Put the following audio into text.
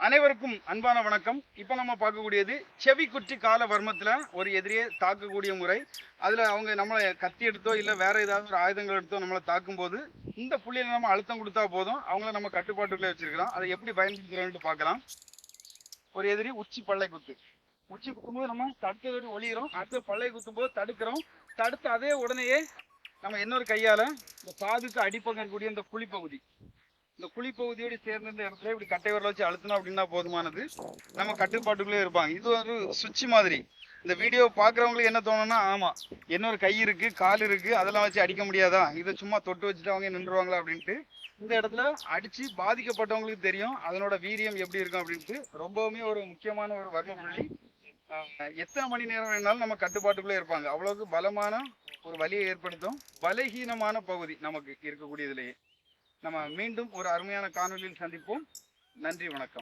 அனைவருக்கும் அன்பான வணக்கம். இப்போ நம்ம பார்க்கக்கூடியது செவி குற்றி கால வர்மத்தில் ஒரு எதிரியை தாக்கக்கூடிய முறை. அதில் அவங்க நம்மளை கத்தி எடுத்தோ இல்லை வேற ஏதாவது ஒரு ஆயுதங்கள் எடுத்தோ நம்மளை தாக்கும்போது இந்த புள்ளியில் நம்ம அழுத்தம் கொடுத்தா போதும், அவங்கள நம்ம கட்டுப்பாட்டுக்குள்ளே வச்சிருக்கலாம். அதை எப்படி பயன்படுத்துகிறோம்னு பார்க்கலாம். ஒரு எதிரி உச்சி பல்லை குத்து, உச்சி குத்தும்போது நம்ம தடுத்ததோடு ஒளிகிறோம், அடுத்து பல்லை குத்தும்போது தடுக்கிறோம். தடுத்து அதே உடனேயே நம்ம இன்னொரு கையால் இந்த காதுக்கு அடிப்பக்கம் இருக்கக்கூடிய இந்த குழிப்பகுதி, இந்த குழிப்பகுதியோடு சேர்ந்த இந்த இடத்துல இப்படி கட்டை விரல வச்சு அழுத்தினோம் அப்படின்னா போதுமானது, நம்ம கட்டுப்பாட்டுக்குள்ளே இருப்பாங்க. இது ஒரு சுவிட்ச் மாதிரி. இந்த வீடியோ பார்க்குறவங்களுக்கு என்ன தோணுன்னா, ஆமாம் இன்னொரு கை இருக்குது கால் இருக்குது அதெல்லாம் வச்சு அடிக்க முடியாதா, இதை சும்மா தொட்டு வச்சுட்டு அவங்க நின்றுவாங்களா அப்படின்ட்டு இந்த இடத்துல அடித்து பாதிக்கப்பட்டவங்களுக்கு தெரியும் அதனோட வீரியம் எப்படி இருக்கும் அப்படின்ட்டு. ரொம்பவுமே ஒரு முக்கியமான ஒரு வர்ம புள்ளி. எத்தனை மணி நேரம் வேணாலும் நம்ம கட்டுப்பாட்டுக்குள்ளே இருப்பாங்க. அவ்வளோக்கு பலமான ஒரு வலியை ஏற்படுத்தும். பலகீனமான பகுதி நமக்கு இருக்கக்கூடியதுலேயே. நம்ம மீண்டும் ஒரு அருமையான காணொலியில் சந்திப்போம். நன்றி, வணக்கம்.